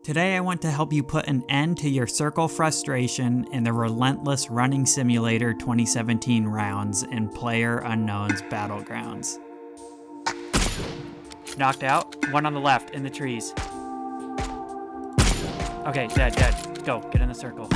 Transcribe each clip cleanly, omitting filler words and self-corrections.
Today I want to help you put an end to your circle frustration in the relentless running simulator 2017 rounds in PlayerUnknown's Battlegrounds. Knocked out, one on the left in the trees. Okay, dead. Go, get in the circle.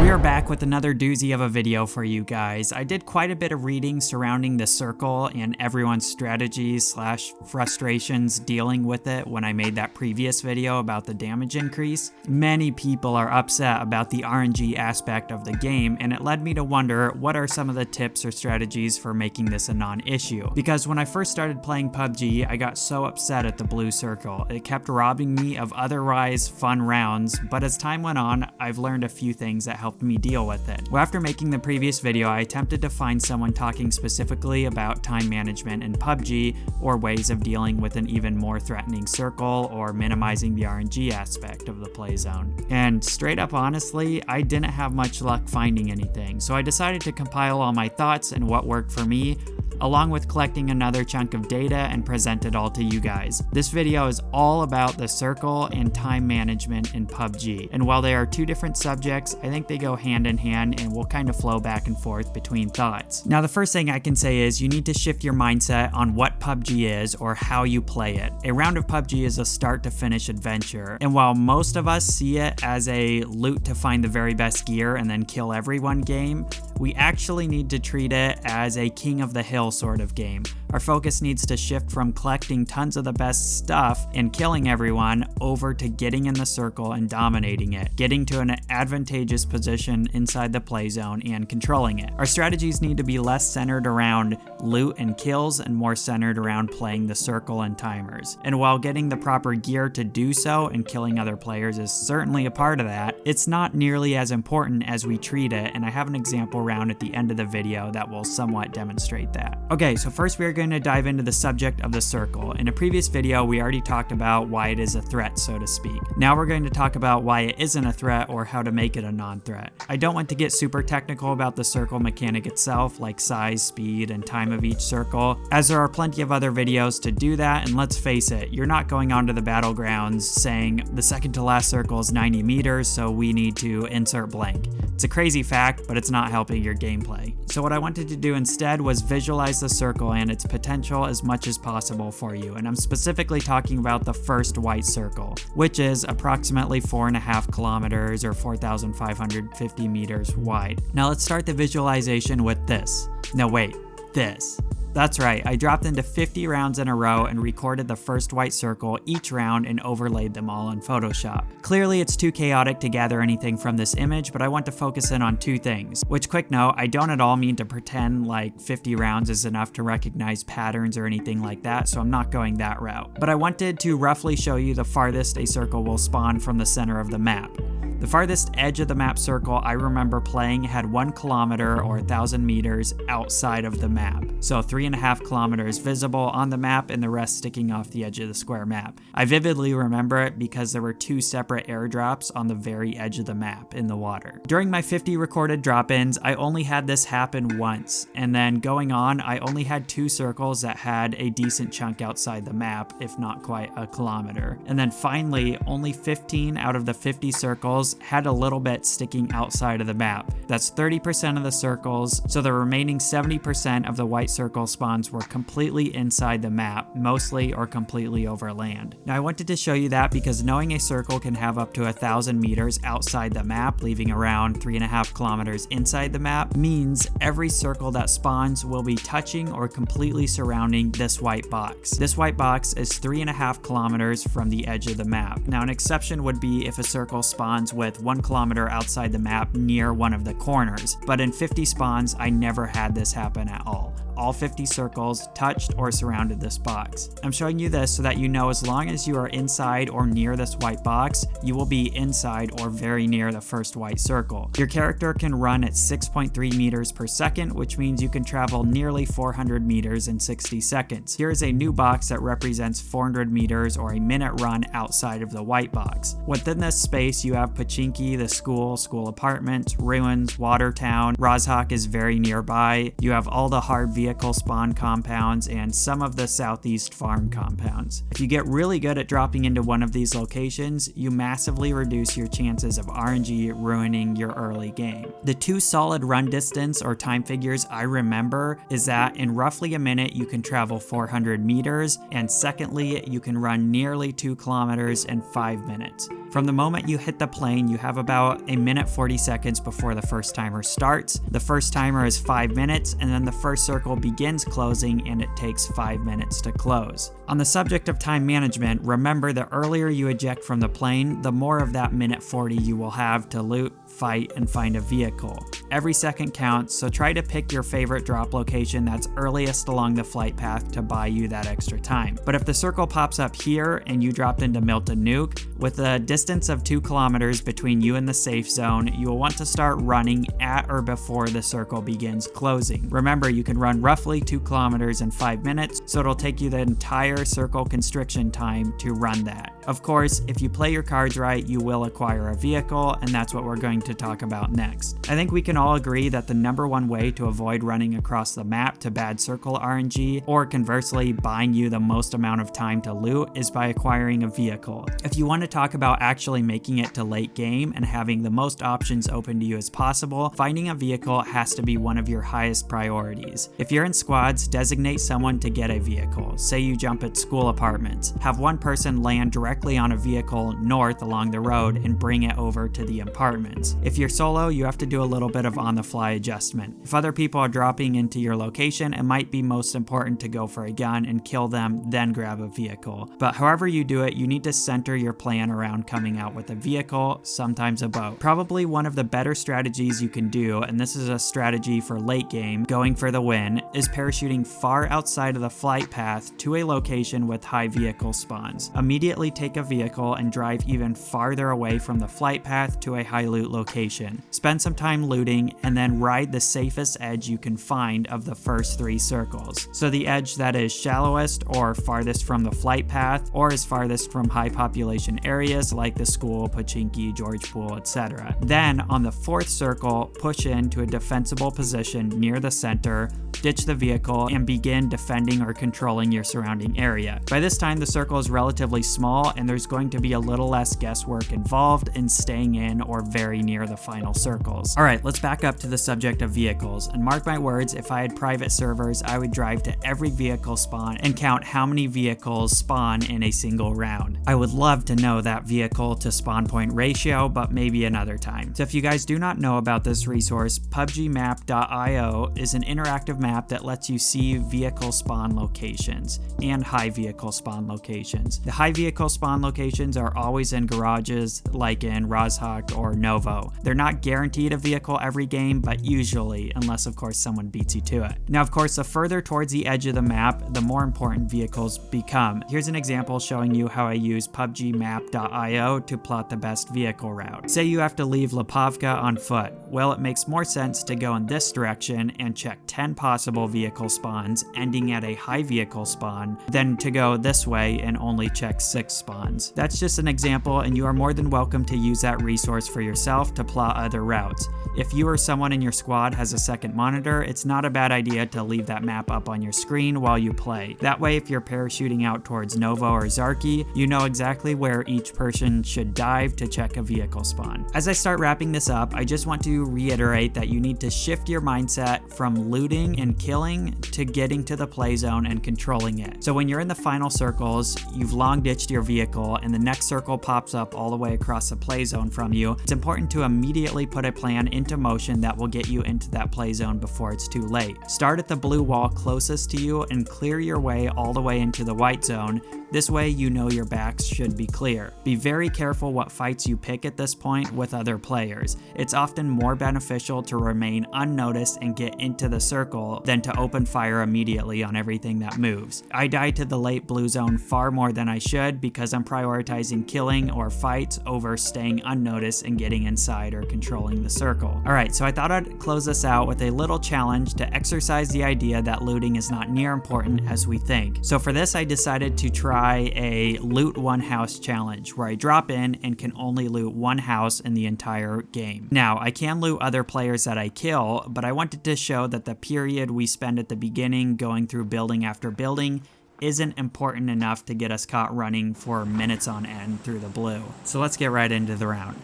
We are back with another doozy of a video for you guys. I did quite a bit of reading surrounding the circle and everyone's strategies / frustrations dealing with it when I made that previous video about the damage increase. Many people are upset about the RNG aspect of the game, and it led me to wonder what are some of the tips or strategies for making this a non-issue. Because when I first started playing PUBG, I got so upset at the blue circle. It kept robbing me of otherwise fun rounds, but as time went on, I've learned a few things that helped me deal with it. Well, after making the previous video, I attempted to find someone talking specifically about time management in PUBG or ways of dealing with an even more threatening circle or minimizing the RNG aspect of the play zone. And straight up honestly, I didn't have much luck finding anything, so I decided to compile all my thoughts and what worked for me, along with collecting another chunk of data and present it all to you guys. This video is all about the circle and time management in PUBG, and while they are two different subjects, I think they go hand in hand and will kind of flow back and forth between thoughts. Now, the first thing I can say is you need to shift your mindset on what PUBG is or how you play it. A round of PUBG is a start to finish adventure, and while most of us see it as a loot to find the very best gear and then kill everyone game, we actually need to treat it as a king of the hill sort of game. Our focus needs to shift from collecting tons of the best stuff and killing everyone over to getting in the circle and dominating it, getting to an advantageous position inside the play zone and controlling it. Our strategies need to be less centered around loot and kills and more centered around playing the circle and timers. And while getting the proper gear to do so and killing other players is certainly a part of that, it's not nearly as important as we treat it, and I have an example round at the end of the video that will somewhat demonstrate that. Okay, so first we are going to dive into the subject of the circle. In a previous video, we already talked about why it is a threat, so to speak. Now we're going to talk about why it isn't a threat or how to make it a non-threat. I don't want to get super technical about the circle mechanic itself, like size, speed, and time of each circle, as there are plenty of other videos to do that, and let's face it, you're not going onto the Battlegrounds saying the second to last circle is 90 meters, so we need to insert blank. It's a crazy fact, but it's not helping your gameplay. So what I wanted to do instead was visualize the circle and its potential as much as possible for you, and I'm specifically talking about the first white circle, which is approximately 4.5 kilometers or 4,550 meters wide. Now let's start the visualization with this. No wait, this. That's right, I dropped into 50 rounds in a row and recorded the first white circle each round and overlaid them all in Photoshop. Clearly it's too chaotic to gather anything from this image, but I want to focus in on two things. Which, quick note, I don't at all mean to pretend like 50 rounds is enough to recognize patterns or anything like that, so I'm not going that route. But I wanted to roughly show you the farthest a circle will spawn from the center of the map. The farthest edge of the map circle I remember playing had 1 kilometer or 1,000 meters outside of the map. So 3.5 kilometers visible on the map and the rest sticking off the edge of the square map. I vividly remember it because there were 2 separate airdrops on the very edge of the map in the water. During my 50 recorded drop-ins, I only had this happen once, and then going on, I only had 2 circles that had a decent chunk outside the map, if not quite a kilometer. And then finally, only 15 out of the 50 circles had a little bit sticking outside of the map. That's 30% of the circles, so the remaining 70% of the white circle spawns were completely inside the map, mostly or completely over land. Now I wanted to show you that because knowing a circle can have up to 1,000 meters outside the map, leaving around 3.5 kilometers inside the map, means every circle that spawns will be touching or completely surrounding this white box. This white box is 3.5 kilometers from the edge of the map. Now an exception would be if a circle spawns with 1 kilometer outside the map near one of the corners, but in 50 spawns I never had this happen at all. All 50 circles touched or surrounded this box. I'm showing you this so that you know as long as you are inside or near this white box, you will be inside or very near the first white circle. Your character can run at 6.3 meters per second, which means you can travel nearly 400 meters in 60 seconds. Here is a new box that represents 400 meters or a minute run outside of the white box. Within this space, you have Pachinki, the school apartments, ruins, Watertown, Rozhok is very nearby. You have all the hard vehicles vehicle spawn compounds and some of the southeast farm compounds. If you get really good at dropping into one of these locations, you massively reduce your chances of RNG ruining your early game. The two solid run distance or time figures I remember is that in roughly a minute you can travel 400 meters, and secondly, you can run nearly 2 kilometers in 5 minutes. From the moment you hit the plane, you have about a minute 40 seconds before the first timer starts. The first timer is 5 minutes, and then the first circle begins closing and it takes 5 minutes to close. On the subject of time management, remember the earlier you eject from the plane, the more of that minute 40 you will have to loot, fight, and find a vehicle. Every second counts, so try to pick your favorite drop location that's earliest along the flight path to buy you that extra time. But if the circle pops up here and you dropped into Milton Nuke, with a distance of 2 kilometers between you and the safe zone, you will want to start running at or before the circle begins closing. Remember, you can run roughly 2 kilometers in 5 minutes, so it'll take you the entire circle constriction time to run that. Of course, if you play your cards right, you will acquire a vehicle, and that's what we're going to talk about next. I think we can all agree that the number one way to avoid running across the map to bad circle RNG, or conversely buying you the most amount of time to loot, is by acquiring a vehicle. If you want to talk about actually making it to late game and having the most options open to you as possible, finding a vehicle has to be one of your highest priorities. If you're in squads, designate someone to get a vehicle. Say you jump at school apartments. Have one person land directly on a vehicle north along the road and bring it over to the apartments. If you're solo, you have to do a little bit of on-the-fly adjustment. If other people are dropping into your location, it might be most important to go for a gun and kill them, then grab a vehicle. But however you do it, you need to center your plan around coming out with a vehicle, sometimes a boat. Probably one of the better strategies you can do, and this is a strategy for late game, going for the win, is parachuting far outside of the flight path to a location with high vehicle spawns. Immediately take a vehicle and drive even farther away from the flight path to a high loot location. Spend some time looting and then ride the safest edge you can find of the first 3 circles. So the edge that is shallowest or farthest from the flight path, or is farthest from high population areas like the school, Pachinki, George Pool, etc. Then on the 4th circle, push into a defensible position near the center, ditch the vehicle, and begin defending or controlling your surrounding area. By this time, the circle is relatively small and there's going to be a little less guesswork involved in staying in or very near the final circles. Alright, let's back up to the subject of vehicles, and mark my words, if I had private servers, I would drive to every vehicle spawn and count how many vehicles spawn in a single round. I would love to know that vehicle to spawn point ratio, but maybe another time. So if you guys do not know about this resource, PUBGmap.io is an interactive map that lets you see vehicle spawn locations and high vehicle spawn locations. The high vehicle spawn locations are always in garages like in Rozhok or Novo. They're not guaranteed a vehicle every game, but usually, unless of course someone beats you to it. Now of course, the further towards the edge of the map, the more important vehicles become. Here's an example showing you how I use PUBGmap.io to plot the best vehicle route. Say you have to leave Lipovka on foot. Well, it makes more sense to go in this direction and check 10 possible vehicle spawns, ending at a high vehicle spawn, than to go this way and only check 6 spawns. That's just an example, and you are more than welcome to use that resource for yourself to plot other routes. If you or someone in your squad has a second monitor, it's not a bad idea to leave that map up on your screen while you play. That way, if you're parachuting out towards Novo or Zarki, you know exactly where each person should dive to check a vehicle spawn. As I start wrapping this up, I just want to reiterate that you need to shift your mindset from looting and killing to getting to the play zone and controlling it. So when you're in the final circles, you've long ditched your vehicle and the next circle pops up all the way across the play zone from you, it's important to immediately put a plan into motion that will get you into that play zone before it's too late. Start at the blue wall closest to you and clear your way all the way into the white zone. This way you know your backs should be clear. Be very careful what fights you pick at this point with other players. It's often more beneficial to remain unnoticed and get into the circle than to open fire immediately on everything that moves. I die to the late blue zone far more than I should because I'm prioritizing killing or fights over staying unnoticed and getting inside or controlling the circle. Alright, so I thought I'd close this out with a little challenge to exercise the idea that looting is not near important as we think. So for this, I decided to try try a loot one house challenge where I drop in and can only loot one house in the entire game. Now, I can loot other players that I kill, but I wanted to show that the period we spend at the beginning going through building after building isn't important enough to get us caught running for minutes on end through the blue. So let's get right into the round.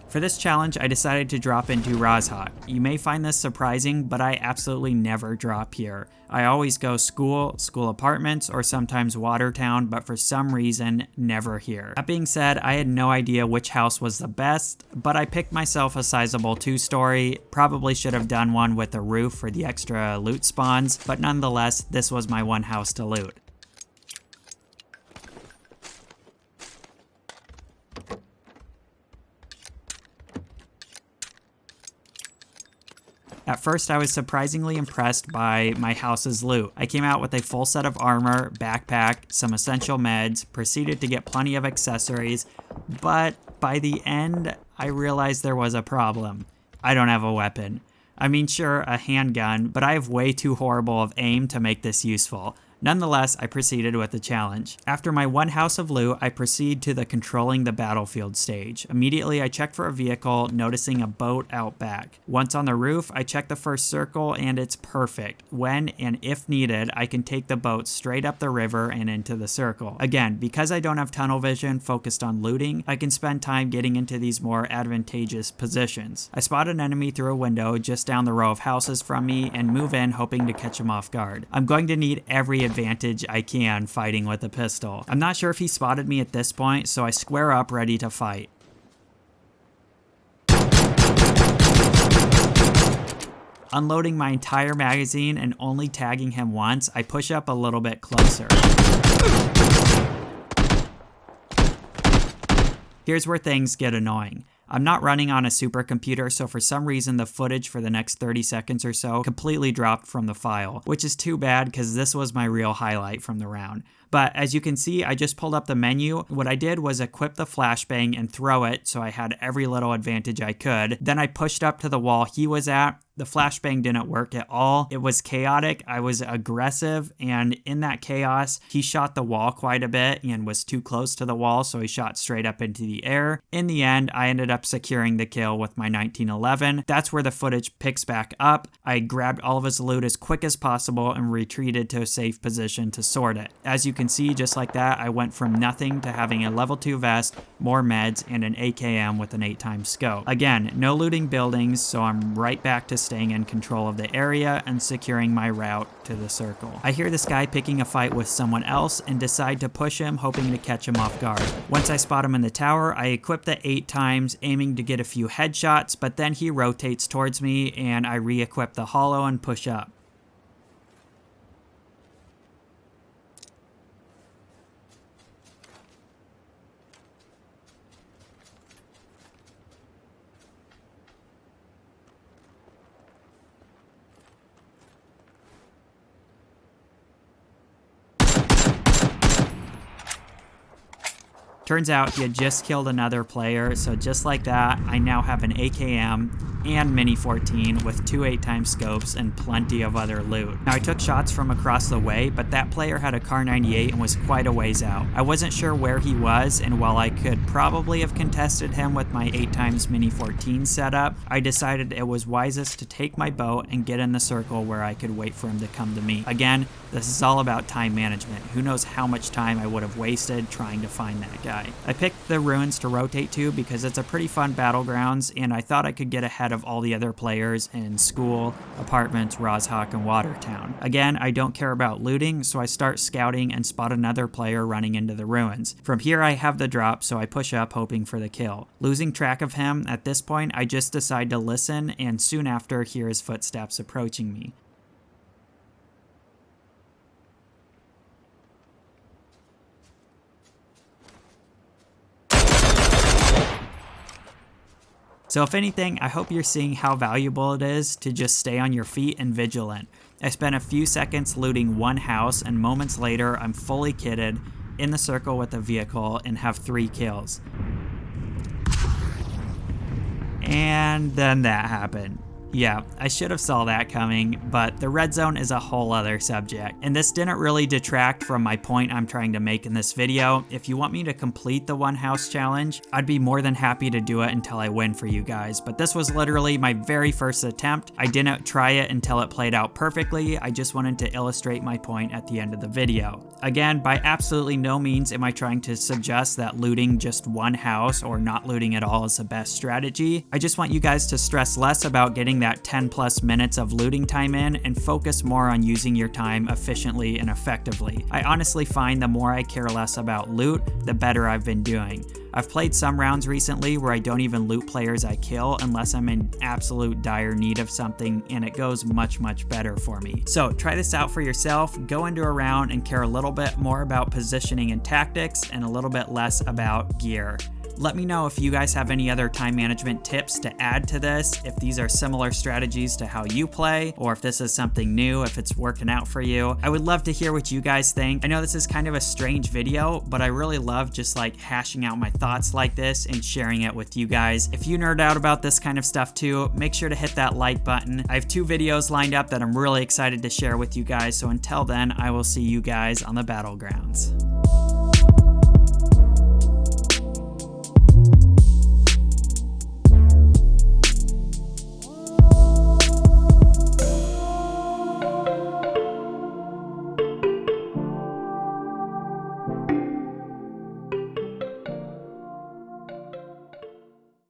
For this challenge, I decided to drop into Rozhok. You may find this surprising, but I absolutely never drop here. I always go school apartments, or sometimes Watertown, but for some reason, never here. That being said, I had no idea which house was the best, but I picked myself a sizable 2-story. Probably should have done one with a roof for the extra loot spawns, but nonetheless, this was my one house to loot. At first, I was surprisingly impressed by my house's loot. I came out with a full set of armor, backpack, some essential meds, proceeded to get plenty of accessories, but by the end, I realized there was a problem. I don't have a weapon. I mean, sure, a handgun, but I have way too horrible of aim to make this useful. Nonetheless, I proceeded with the challenge. After my one house of loot, I proceed to the controlling the battlefield stage. Immediately, I check for a vehicle, noticing a boat out back. Once on the roof, I check the first circle, and it's perfect. When and if needed, I can take the boat straight up the river and into the circle. Again, because I don't have tunnel vision focused on looting, I can spend time getting into these more advantageous positions. I spot an enemy through a window just down the row of houses from me and move in hoping to catch him off guard. I'm going to need every advantage I can fighting with a pistol. I'm not sure if he spotted me at this point, so I square up ready to fight. Unloading my entire magazine and only tagging him once, I push up a little bit closer. Here's where things get annoying. I'm not running on a supercomputer, so for some reason the footage for the next 30 seconds or so completely dropped from the file, which is too bad because this was my real highlight from the round. But as you can see, I just pulled up the menu. What I did was equip the flashbang and throw it, so I had every little advantage I could. Then I pushed up to the wall he was at. The flashbang didn't work at all. It was chaotic. I was aggressive, and in that chaos, he shot the wall quite a bit and was too close to the wall, so he shot straight up into the air. In the end, I ended up securing the kill with my 1911. That's where the footage picks back up. I grabbed all of his loot as quick as possible and retreated to a safe position to sort it. As you can see, just like that, I went from nothing to having a level 2 vest, more meds, and an AKM with an 8x scope. Again, no looting buildings, so I'm right back to staying in control of the area and securing my route to the circle. I hear this guy picking a fight with someone else and decide to push him, hoping to catch him off guard. Once I spot him in the tower, I equip the 8x, aiming to get a few headshots, but then he rotates towards me and I re-equip the holo and push up. Turns out he had just killed another player, so just like that, I now have an AKM and Mini 14 with 2 8x scopes and plenty of other loot. Now I took shots from across the way, but that player had a Kar 98 and was quite a ways out. I wasn't sure where he was, and while I could probably have contested him with my 8x Mini 14 setup, I decided it was wisest to take my boat and get in the circle where I could wait for him to come to me. Again, this is all about time management. Who knows how much time I would have wasted trying to find that guy. I picked the ruins to rotate to because it's a pretty fun battlegrounds, and I thought I could get ahead of all the other players in school, apartments, Rozhok, and Watertown. Again, I don't care about looting, so I start scouting and spot another player running into the ruins. From here I have the drop, so I push up hoping for the kill. Losing track of him, at this point I just decide to listen, and soon after hear his footsteps approaching me. So if anything, I hope you're seeing how valuable it is to just stay on your feet and vigilant. I spent a few seconds looting one house, and moments later I'm fully kitted, in the circle with a vehicle, and have 3 kills. And then that happened. Yeah, I should have saw that coming, but the red zone is a whole other subject. And this didn't really detract from my point I'm trying to make in this video. If you want me to complete the one house challenge, I'd be more than happy to do it until I win for you guys. But this was literally my very first attempt. I didn't try it until it played out perfectly. I just wanted to illustrate my point at the end of the video. Again, by absolutely no means am I trying to suggest that looting just one house or not looting at all is the best strategy. I just want you guys to stress less about getting that 10+ minutes of looting time in and focus more on using your time efficiently and effectively. I honestly find the more I care less about loot, the better I've been doing. I've played some rounds recently where I don't even loot players I kill unless I'm in absolute dire need of something, and it goes much better for me. So try this out for yourself, go into a round and care a little bit more about positioning and tactics and a little bit less about gear. Let me know if you guys have any other time management tips to add to this, if these are similar strategies to how you play, or if this is something new, if it's working out for you. I would love to hear what you guys think. I know this is kind of a strange video, but I really love just like hashing out my thoughts like this and sharing it with you guys. If you nerd out about this kind of stuff too, make sure to hit that like button. I have 2 videos lined up that I'm really excited to share with you guys, so until then, I will see you guys on the Battlegrounds.